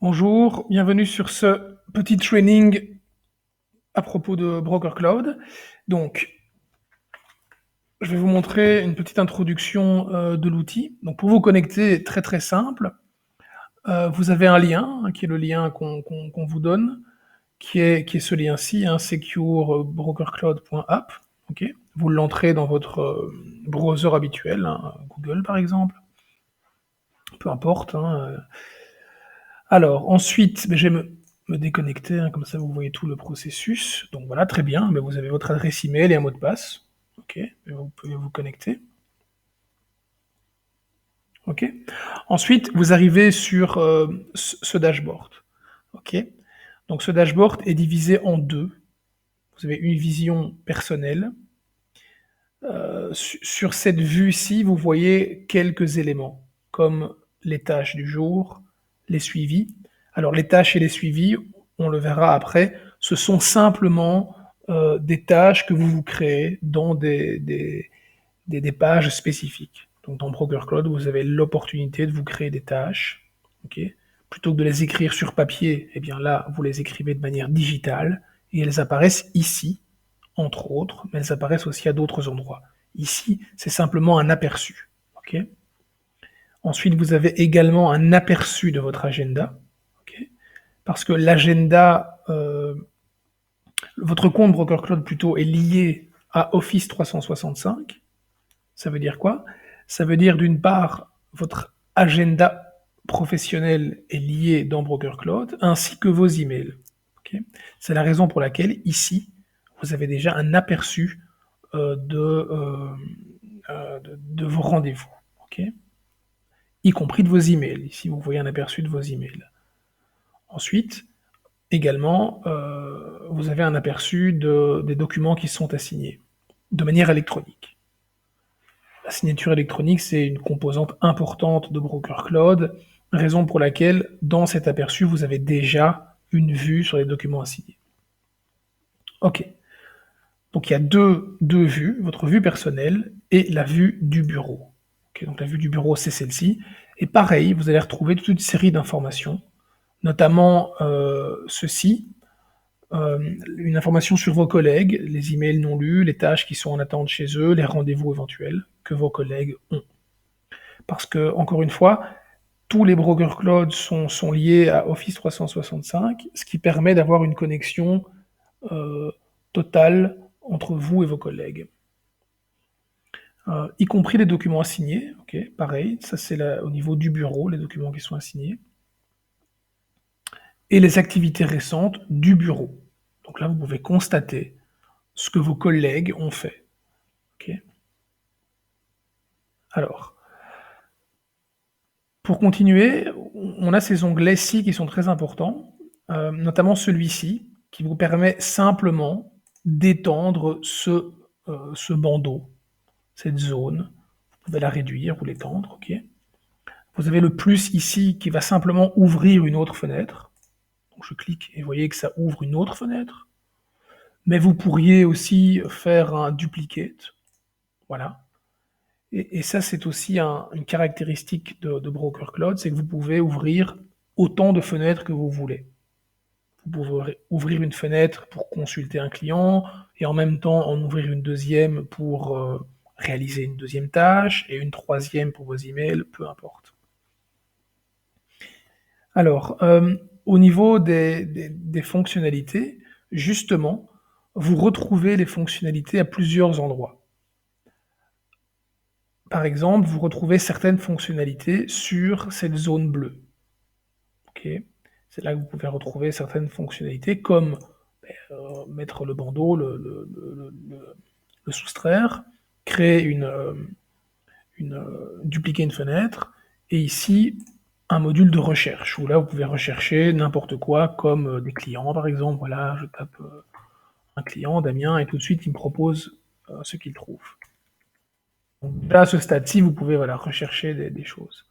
Bonjour, bienvenue sur ce petit training à propos de Broker Cloud. Donc, je vais vous montrer une petite introduction de l'outil. Donc, pour vous connecter, très très simple, vous avez un lien, qui est le lien qu'on vous donne, qui est ce lien-ci, securebrokercloud.app. Okay, vous l'entrez dans votre browser habituel, Google par exemple, peu importe. Alors, ensuite, je vais me déconnecter, comme ça vous voyez tout le processus. Donc voilà, très bien, vous avez votre adresse email et un mot de passe. Ok, vous pouvez vous connecter. Ok. Ensuite, vous arrivez sur ce dashboard. Ok. Donc ce dashboard est divisé en deux. Vous avez une vision personnelle. Sur cette vue-ci, vous voyez quelques éléments, comme les tâches du jour, les suivis. Alors les tâches et les suivis, on le verra après, ce sont simplement des tâches que vous créez dans des pages spécifiques. Donc dans Broker Cloud, vous avez l'opportunité de vous créer des tâches. Okay. Plutôt que de les écrire sur papier, eh bien là, vous les écrivez de manière digitale et elles apparaissent ici, entre autres, mais elles apparaissent aussi à d'autres endroits. Ici, c'est simplement un aperçu. Okay. Ensuite, vous avez également un aperçu de votre agenda. Okay. Parce que l'agenda, votre compte Broker Cloud plutôt est lié à Office 365. Ça veut dire quoi? Ça veut dire d'une part, votre agenda professionnel est lié dans Broker Cloud, ainsi que vos emails. Okay. C'est la raison pour laquelle ici, vous avez déjà un aperçu de vos rendez-vous, okay, y compris de vos emails. Ici, vous voyez un aperçu de vos emails. Ensuite, également, vous avez un aperçu des documents qui sont assignés de manière électronique. La signature électronique, c'est une composante importante de Broker Cloud, raison pour laquelle, dans cet aperçu, vous avez déjà une vue sur les documents assignés. Ok. Donc il y a deux vues, votre vue personnelle et la vue du bureau. Okay, donc la vue du bureau, c'est celle-ci. Et pareil, vous allez retrouver toute une série d'informations, notamment ceci, une information sur vos collègues, les emails non lus, les tâches qui sont en attente chez eux, les rendez-vous éventuels que vos collègues ont. Parce que, encore une fois, tous les Broker Cloud sont liés à Office 365, ce qui permet d'avoir une connexion totale entre vous et vos collègues. Y compris les documents assignés, ok, pareil, ça c'est au niveau du bureau, les documents qui sont assignés, et les activités récentes du bureau. Donc là, vous pouvez constater ce que vos collègues ont fait. Okay. Alors, pour continuer, on a ces onglets-ci qui sont très importants, notamment celui-ci, qui vous permet simplement d'étendre ce bandeau, cette zone. Vous pouvez la réduire ou l'étendre, ok. Vous avez le plus ici qui va simplement ouvrir une autre fenêtre. Donc je clique et vous voyez que ça ouvre une autre fenêtre. Mais vous pourriez aussi faire un duplicate. Voilà. Et ça, c'est aussi une caractéristique de Broker Cloud, c'est que vous pouvez ouvrir autant de fenêtres que vous voulez. Vous pouvez ouvrir une fenêtre pour consulter un client et en même temps en ouvrir une deuxième pour réaliser une deuxième tâche et une troisième pour vos emails, peu importe. Alors, au niveau des fonctionnalités, justement, vous retrouvez les fonctionnalités à plusieurs endroits. Par exemple, vous retrouvez certaines fonctionnalités sur cette zone bleue. Okay. C'est là que vous pouvez retrouver certaines fonctionnalités comme mettre le bandeau, le soustraire, créer dupliquer une fenêtre, et ici, un module de recherche, où là, vous pouvez rechercher n'importe quoi, comme des clients, par exemple. Voilà, je tape un client, Damien, et tout de suite, il me propose ce qu'il trouve. Donc, là, à ce stade-ci, vous pouvez voilà, rechercher des choses.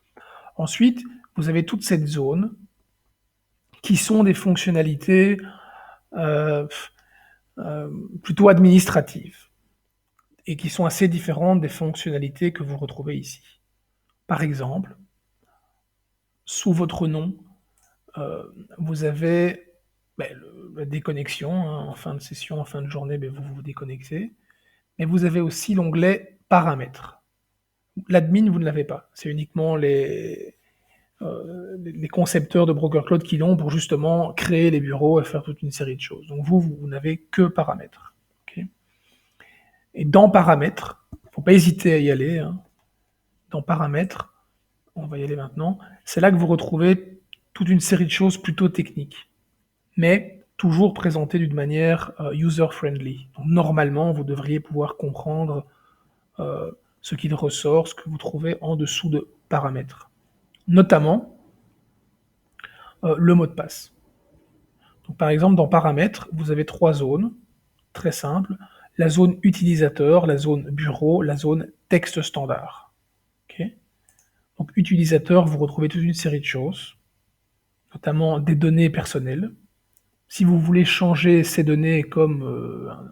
Ensuite, vous avez toute cette zone qui sont des fonctionnalités plutôt administratives et qui sont assez différentes des fonctionnalités que vous retrouvez ici. Par exemple, sous votre nom, vous avez la déconnexion, hein, en fin de session, en fin de journée, vous vous déconnectez. Mais vous avez aussi l'onglet paramètres. L'admin, vous ne l'avez pas. C'est uniquement les concepteurs de Broker Cloud qui l'ont pour justement créer les bureaux et faire toute une série de choses. Donc vous n'avez que paramètres. Okay. Et dans paramètres, il ne faut pas hésiter à y aller. Hein. Dans paramètres, on va y aller maintenant, c'est là que vous retrouvez toute une série de choses plutôt techniques, mais toujours présentées d'une manière user-friendly. Donc normalement, vous devriez pouvoir comprendre ce qu'il ressort, ce que vous trouvez en dessous de paramètres. Notamment, le mot de passe. Donc, par exemple, dans paramètres, vous avez 3 zones, très simples. La zone utilisateur, la zone bureau, la zone texte standard. Okay. Donc, utilisateur, vous retrouvez toute une série de choses, notamment des données personnelles. Si vous voulez changer ces données comme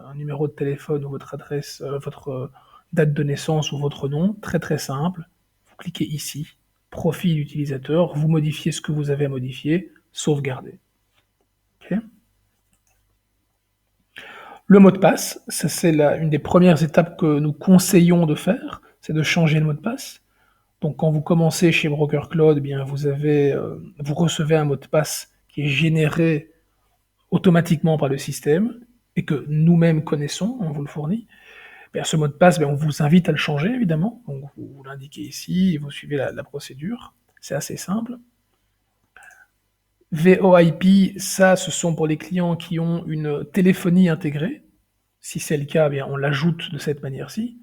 un numéro de téléphone ou votre adresse, votre date de naissance ou votre nom, très très simple, vous cliquez ici, profil utilisateur, vous modifiez ce que vous avez à modifier, sauvegarder. Okay. Le mot de passe, ça c'est une des premières étapes que nous conseillons de faire, c'est de changer le mot de passe. Donc quand vous commencez chez Broker Cloud, vous recevez un mot de passe qui est généré automatiquement par le système et que nous-mêmes connaissons, on vous le fournit. Ce mot de passe, on vous invite à le changer évidemment. Donc vous l'indiquez ici et vous suivez la procédure. C'est assez simple. VoIP, ça, ce sont pour les clients qui ont une téléphonie intégrée. Si c'est le cas, on l'ajoute de cette manière-ci.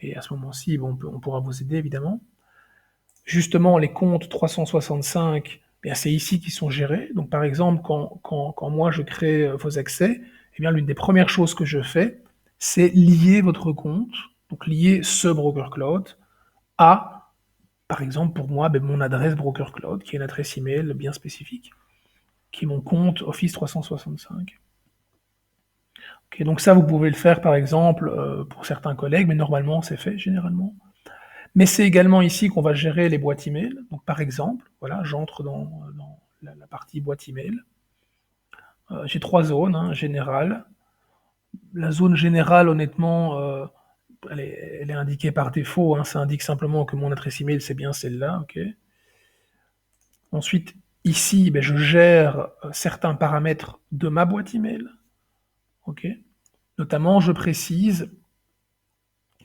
Et à ce moment-ci, on pourra vous aider, évidemment. Justement, les comptes 365, c'est ici qu'ils sont gérés. Donc, par exemple, quand moi, je crée vos accès, l'une des premières choses que je fais, c'est lier votre compte, donc lier ce Broker Cloud à, par exemple, pour moi, mon adresse Broker Cloud, qui est une adresse email bien spécifique, qui est mon compte Office 365. Okay, donc ça, vous pouvez le faire, par exemple, pour certains collègues, mais normalement, c'est fait, généralement. Mais c'est également ici qu'on va gérer les boîtes email. Donc, par exemple, voilà, j'entre dans la partie boîte email. J'ai 3 zones, hein, générale. La zone générale, honnêtement, elle est indiquée par défaut. Hein, ça indique simplement que mon adresse email, c'est bien celle-là. Okay. Ensuite, ici, je gère certains paramètres de ma boîte email. Okay. Notamment, je précise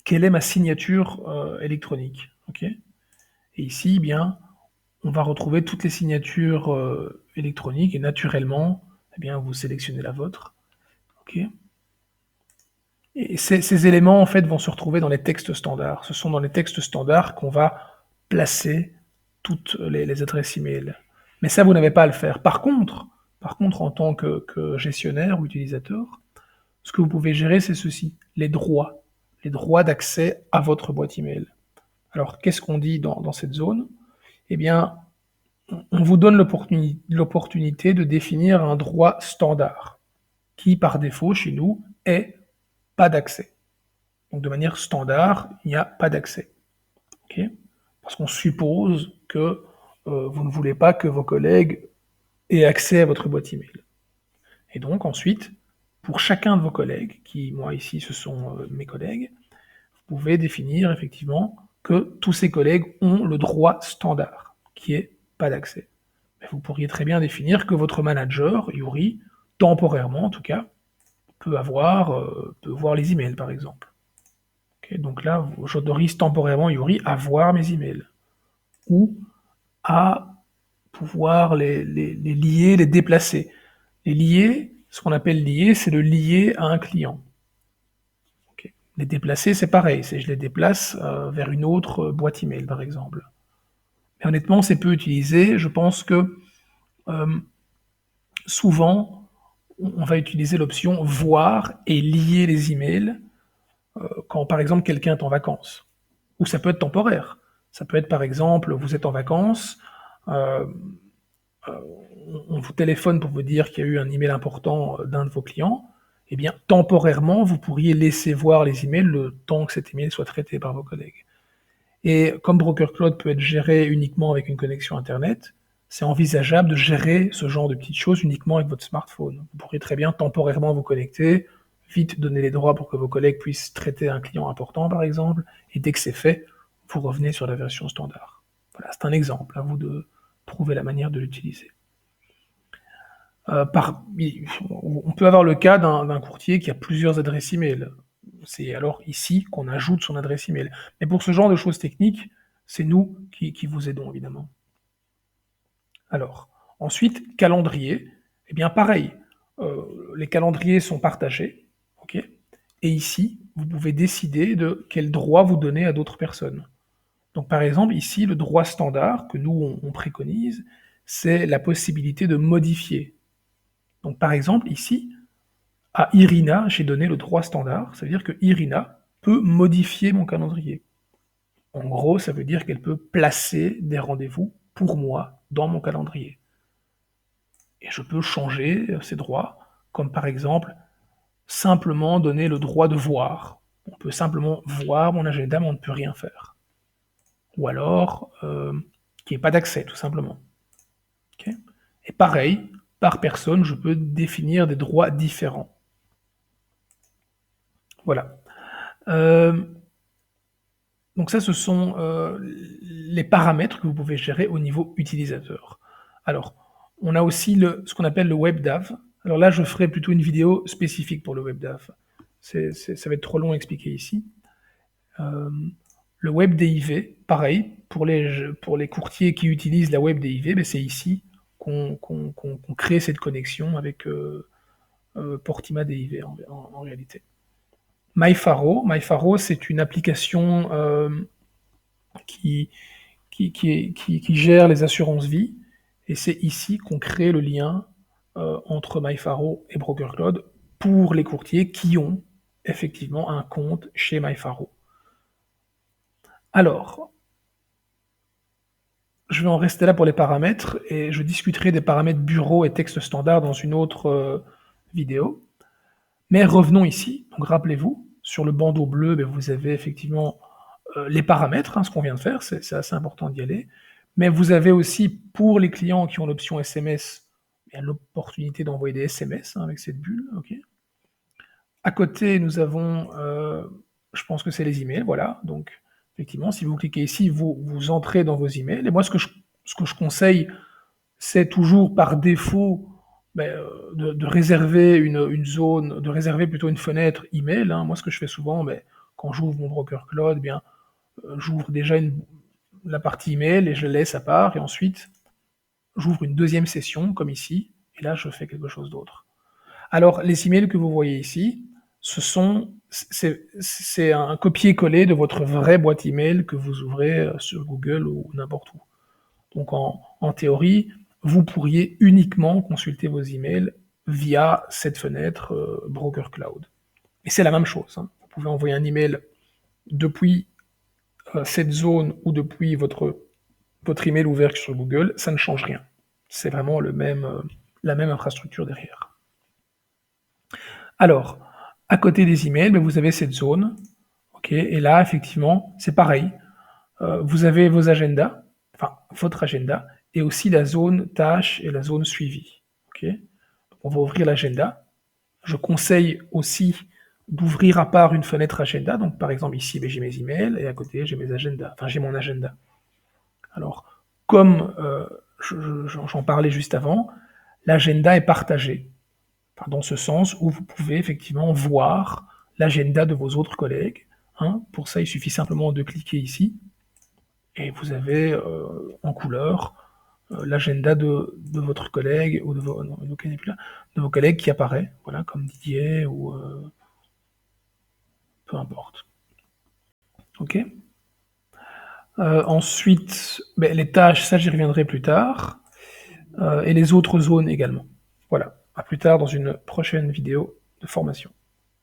quelle est ma signature électronique. Okay. Et ici, on va retrouver toutes les signatures électroniques et naturellement, vous sélectionnez la vôtre. Okay. Et ces éléments, en fait, vont se retrouver dans les textes standards. Ce sont dans les textes standards qu'on va placer toutes les adresses email. Mais ça, vous n'avez pas à le faire. Par contre, en tant que gestionnaire ou utilisateur, ce que vous pouvez gérer, c'est ceci, les droits d'accès à votre boîte email. Alors, qu'est-ce qu'on dit dans cette zone ? On vous donne l'opportunité de définir un droit standard, qui par défaut, chez nous, est pas d'accès. Donc de manière standard, il n'y a pas d'accès. Okay. Parce qu'on suppose que vous ne voulez pas que vos collègues aient accès à votre boîte email. Et donc ensuite, pour chacun de vos collègues, qui moi ici ce sont mes collègues, vous pouvez définir effectivement que tous ces collègues ont le droit standard, qui est pas d'accès. Mais vous pourriez très bien définir que votre manager, Yuri, temporairement en tout cas, peut voir les emails par exemple. Okay, donc là, j'autorise temporairement Yuri à voir mes emails ou à pouvoir les lier, les déplacer. Les lier, ce qu'on appelle lier, c'est le lier à un client. Okay. Les déplacer, c'est pareil, je les déplace vers une autre boîte email, par exemple. Mais honnêtement, c'est peu utilisé. Je pense que souvent, on va utiliser l'option voir et lier les emails quand, par exemple, quelqu'un est en vacances. Ou ça peut être temporaire. Ça peut être, par exemple, vous êtes en vacances, on vous téléphone pour vous dire qu'il y a eu un email important d'un de vos clients, temporairement, vous pourriez laisser voir les emails le temps que cet email soit traité par vos collègues. Et comme Broker Cloud peut être géré uniquement avec une connexion Internet, c'est envisageable de gérer ce genre de petites choses uniquement avec votre smartphone. Vous pourrez très bien temporairement vous connecter, vite donner les droits pour que vos collègues puissent traiter un client important, par exemple, et dès que c'est fait, vous revenez sur la version standard. Voilà, c'est un exemple, à vous de trouver la manière de l'utiliser. On peut avoir le cas d'un courtier qui a plusieurs adresses email. C'est alors ici qu'on ajoute son adresse email. Mais pour ce genre de choses techniques, c'est nous qui vous aidons, évidemment. Alors, ensuite, calendrier. Eh bien, pareil, les calendriers sont partagés, ok. Et ici, vous pouvez décider de quel droit vous donner à d'autres personnes. Donc, par exemple, ici, le droit standard que nous, on préconise, c'est la possibilité de modifier. Donc, par exemple, ici, à Irina, j'ai donné le droit standard. Ça veut dire que Irina peut modifier mon calendrier. En gros, ça veut dire qu'elle peut placer des rendez-vous pour moi dans mon calendrier. Et je peux changer ces droits, comme par exemple, simplement donner le droit de voir. On peut simplement voir mon agenda, mais on ne peut rien faire. Ou alors, qu'il n'y ait pas d'accès, tout simplement. Okay. Et pareil, par personne, je peux définir des droits différents. Voilà. Donc ça, ce sont les paramètres que vous pouvez gérer au niveau utilisateur. Alors, on a aussi ce qu'on appelle le WebDAV. Alors là, je ferai plutôt une vidéo spécifique pour le WebDAV. Ça va être trop long à expliquer ici. Le WebDIV, pareil, pour les courtiers qui utilisent la WebDIV, ben c'est ici qu'on crée cette connexion avec Portima DIV en réalité. MyFaro, c'est une application qui gère les assurances vie, et c'est ici qu'on crée le lien entre MyFaro et BrokerCloud pour les courtiers qui ont effectivement un compte chez MyFaro. Alors, je vais en rester là pour les paramètres, et je discuterai des paramètres bureau et texte standard dans une autre vidéo. Mais revenons ici, donc rappelez-vous, sur le bandeau bleu, vous avez effectivement les paramètres, ce qu'on vient de faire, c'est assez important d'y aller. Mais vous avez aussi, pour les clients qui ont l'option SMS, l'opportunité d'envoyer des SMS avec cette bulle. Okay. À côté, nous avons, je pense que c'est les emails, voilà. Donc, effectivement, si vous cliquez ici, vous entrez dans vos emails. Et moi, ce que je conseille, c'est toujours par défaut de réserver une zone, de réserver plutôt une fenêtre email. Moi, ce que je fais souvent, quand j'ouvre mon BrokerCloud, j'ouvre déjà la partie email et je la laisse à part, et ensuite j'ouvre une deuxième session, comme ici, et là je fais quelque chose d'autre. Alors, les emails que vous voyez ici, c'est un copier-coller de votre vraie boîte email que vous ouvrez sur Google ou n'importe où. Donc en théorie, vous pourriez uniquement consulter vos emails via cette fenêtre BrokerCloud. Et c'est la même chose. Vous pouvez envoyer un email depuis cette zone ou depuis votre email ouvert sur Google, ça ne change rien. C'est vraiment la même infrastructure derrière. Alors, à côté des emails, vous avez cette zone. Et là, effectivement, c'est pareil. Vous avez vos agendas, enfin, votre agenda, et aussi la zone tâches et la zone suivi. Donc, on va ouvrir l'agenda. Je conseille aussi d'ouvrir à part une fenêtre agenda. Donc, par exemple, ici, j'ai mes emails, et à côté, j'ai mes agendas. Enfin, j'ai mon agenda. Alors, comme j'en parlais juste avant, l'agenda est partagé. Enfin, dans ce sens où vous pouvez effectivement voir l'agenda de vos autres collègues. Pour ça, il suffit simplement de cliquer ici, et vous avez en couleur l'agenda de votre collègue, ou de vos collègues qui apparaît, voilà, comme Didier, ou peu importe. Ok. Ensuite, les tâches, ça j'y reviendrai plus tard, et les autres zones également. Voilà, à plus tard dans une prochaine vidéo de formation.